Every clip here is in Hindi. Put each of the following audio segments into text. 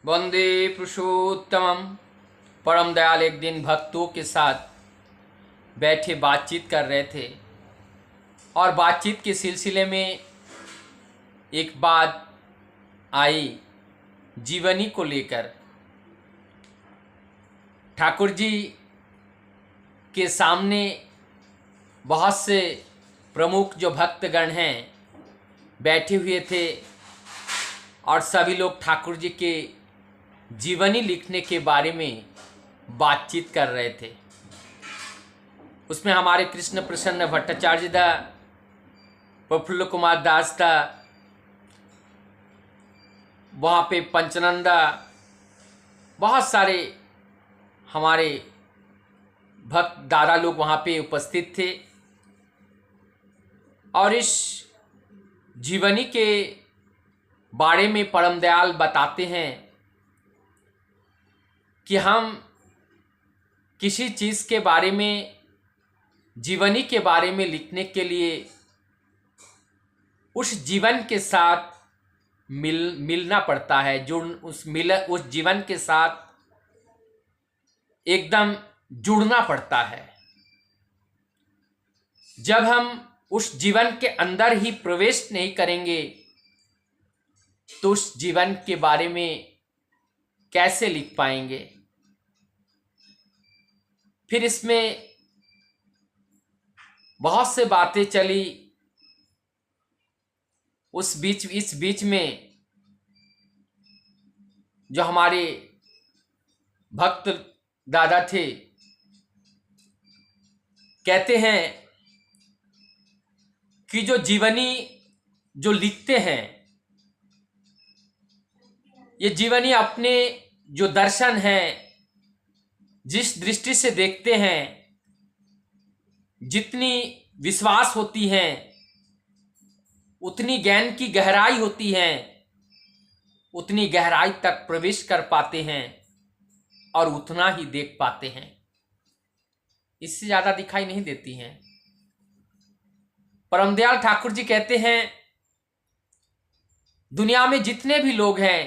वंदे पुरुषोत्तमम। परम दयाल एक दिन भक्तों के साथ बैठे बातचीत कर रहे थे और बातचीत के सिलसिले में एक बात आई जीवनी को लेकर। ठाकुर जी के सामने बहुत से प्रमुख जो भक्तगण हैं बैठे हुए थे और सभी लोग ठाकुर जी के जीवनी लिखने के बारे में बातचीत कर रहे थे। उसमें हमारे कृष्ण प्रसन्न भट्टाचार्य दा, प्रफुल्ल कुमार दास दा, वहाँ पे पंचनंदा, बहुत सारे हमारे भक्त दादा लोग वहाँ पे उपस्थित थे और इस जीवनी के बारे में परम दयाल बताते हैं कि हम किसी चीज़ के बारे में, जीवनी के बारे में लिखने के लिए उस जीवन के साथ मिलना पड़ता है। उस जीवन के साथ एकदम जुड़ना पड़ता है। जब हम उस जीवन के अंदर ही प्रवेश नहीं करेंगे तो उस जीवन के बारे में कैसे लिख पाएंगे। फिर इसमें बहुत से बातें चली। इस बीच में जो हमारे भक्त दादा थे कहते हैं कि जो जीवनी जो लिखते हैं, ये जीवनी अपने जो दर्शन है, जिस दृष्टि से देखते हैं, जितनी विश्वास होती है, उतनी ज्ञान की गहराई होती है, उतनी गहराई तक प्रवेश कर पाते हैं और उतना ही देख पाते हैं। इससे ज़्यादा दिखाई नहीं देती हैं। परमदयाल ठाकुर जी कहते हैं दुनिया में जितने भी लोग हैं,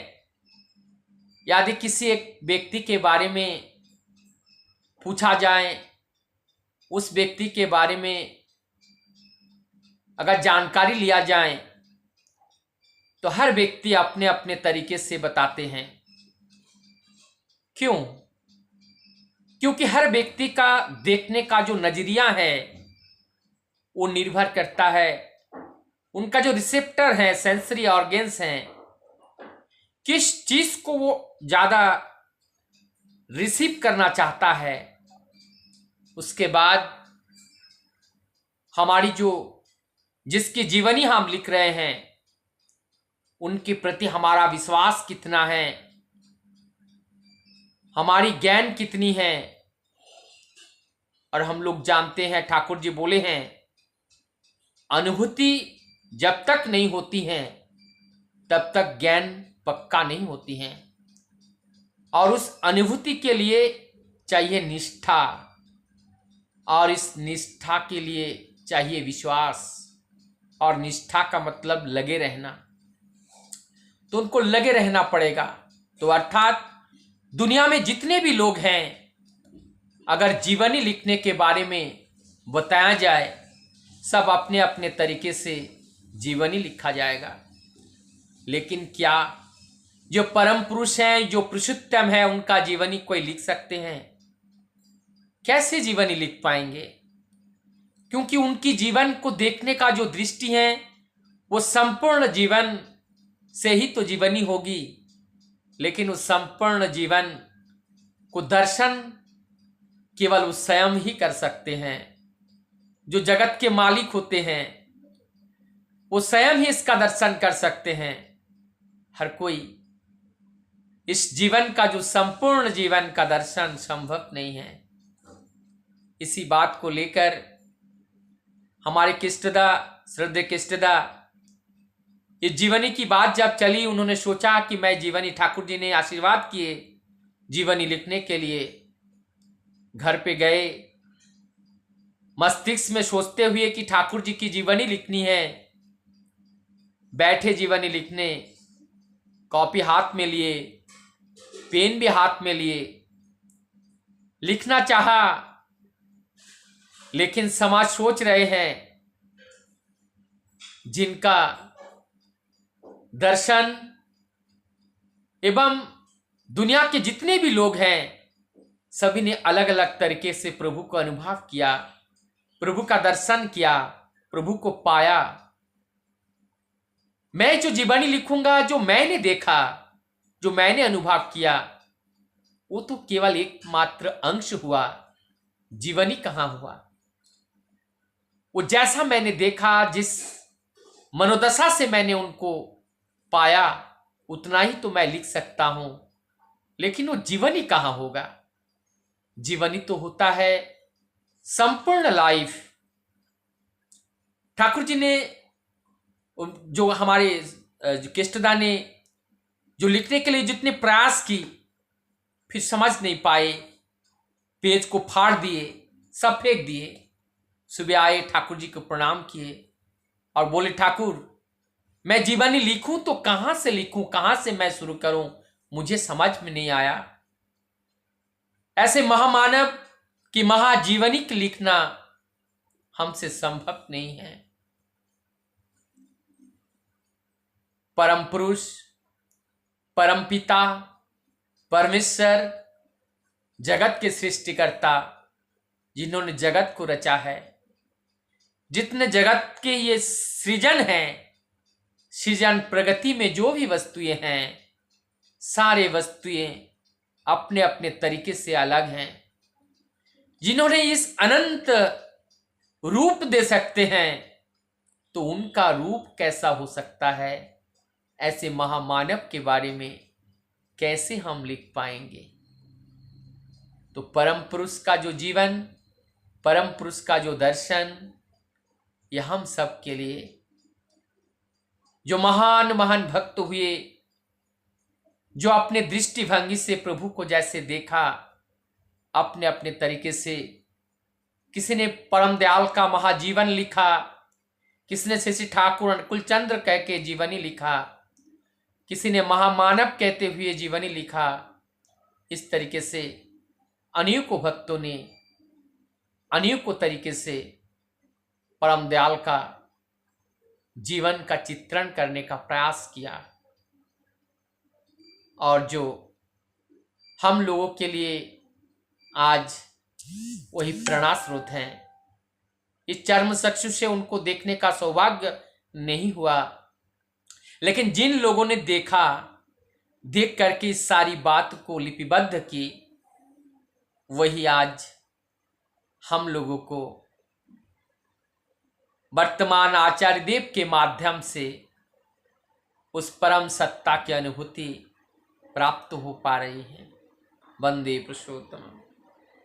यदि किसी एक व्यक्ति के बारे में पूछा जाए, उस व्यक्ति के बारे में अगर जानकारी लिया जाए तो हर व्यक्ति अपने अपने तरीके से बताते हैं। क्यों? क्योंकि हर व्यक्ति का देखने का जो नजरिया है वो निर्भर करता है, उनका जो रिसेप्टर है, सेंसरी ऑर्गेन्स हैं, किस चीज को वो ज्यादा रिसीव करना चाहता है। उसके बाद हमारी जिसकी जीवनी हम लिख रहे हैं उनके प्रति हमारा विश्वास कितना है, हमारी ज्ञान कितनी है। और हम लोग जानते हैं, ठाकुर जी बोले हैं, अनुभूति जब तक नहीं होती है तब तक ज्ञान पक्का नहीं होती है। और उस अनुभूति के लिए चाहिए निष्ठा, और इस निष्ठा के लिए चाहिए विश्वास। और निष्ठा का मतलब लगे रहना, तो उनको लगे रहना पड़ेगा। तो अर्थात दुनिया में जितने भी लोग हैं, अगर जीवनी लिखने के बारे में बताया जाए, सब अपने अपने तरीके से जीवनी लिखा जाएगा। लेकिन क्या जो परम पुरुष हैं, जो पुरुषोत्तम है, उनका जीवनी कोई लिख सकते हैं? कैसे जीवनी लिख पाएंगे? क्योंकि उनकी जीवन को देखने का जो दृष्टि है वो संपूर्ण जीवन से ही तो जीवनी होगी। लेकिन उस संपूर्ण जीवन को दर्शन केवल उस स्वयं ही कर सकते हैं। जो जगत के मालिक होते हैं वो स्वयं ही इसका दर्शन कर सकते हैं। हर कोई इस जीवन का, जो संपूर्ण जीवन का दर्शन संभव नहीं है। इसी बात को लेकर हमारे कृष्णदा, श्रद्धेय कृष्णदा, इस जीवनी की बात जब चली, उन्होंने सोचा कि मैं जीवनी, ठाकुर जी ने आशीर्वाद किए जीवनी लिखने के लिए। घर पे गए, मस्तिष्क में सोचते हुए कि ठाकुर जी की जीवनी लिखनी है, बैठे जीवनी लिखने, कॉपी हाथ में लिए, पेन भी हाथ में लिए, लिखना चाहा, लेकिन समाज सोच रहे हैं जिनका दर्शन एवं दुनिया के जितने भी लोग हैं सभी ने अलग अलग तरीके से प्रभु को अनुभव किया, प्रभु का दर्शन किया, प्रभु को पाया। मैं जो जीवनी लिखूंगा, जो मैंने देखा, जो मैंने अनुभव किया, वो तो केवल एकमात्र अंश हुआ, जीवनी कहां हुआ। वो जैसा मैंने देखा, जिस मनोदशा से मैंने उनको पाया, उतना ही तो मैं लिख सकता हूं, लेकिन वो जीवनी कहां होगा। जीवनी तो होता है संपूर्ण लाइफ। ठाकुर जी ने, जो हमारे केष्टदा ने जो लिखने के लिए जितने प्रयास की, फिर समझ नहीं पाए, पेज को फाड़ दिए, सब फेंक दिए। सुबह आए, ठाकुर जी को प्रणाम किए और बोले, ठाकुर मैं जीवनी लिखूं तो कहां से लिखूं, कहां से मैं शुरू करूं, मुझे समझ में नहीं आया। ऐसे महामानव की महाजीवनी लिखना हमसे संभव नहीं है। परम पुरुष, परम पिता, परमेश्वर, जगत के सृष्टिकर्ता, जिन्होंने जगत को रचा है, जितने जगत के ये सृजन हैं, सृजन प्रगति में जो भी वस्तुएं हैं, सारे वस्तुएं अपने अपने तरीके से अलग हैं। जिन्होंने इस अनंत रूप दे सकते हैं, तो उनका रूप कैसा हो सकता है, ऐसे महामानव के बारे में कैसे हम लिख पाएंगे। तो परम पुरुष का जो जीवन, परम पुरुष का जो दर्शन, यह हम सब के लिए, जो महान महान भक्त हुए, जो अपने दृष्टिभंगी से प्रभु को जैसे देखा, अपने अपने तरीके से, किसी ने परम दयाल का महाजीवन लिखा, किसी ने श्री ठाकुर अनुकूल चंद्र कह के जीवनी लिखा, किसी ने महामानव कहते हुए जीवनी लिखा। इस तरीके से अनेकों भक्तों ने अनेकों तरीके से परम दयाल का जीवन का चित्रण करने का प्रयास किया, और जो हम लोगों के लिए आज वही प्रेरणा स्रोत हैं। इस चर्म चक्षु से उनको देखने का सौभाग्य नहीं हुआ, लेकिन जिन लोगों ने देखा, देख करके इस सारी बात को लिपिबद्ध की, वही आज हम लोगों को वर्तमान आचार्य देव के माध्यम से उस परम सत्ता की अनुभूति प्राप्त हो पा रही है। वंदे पुरुषोत्तम।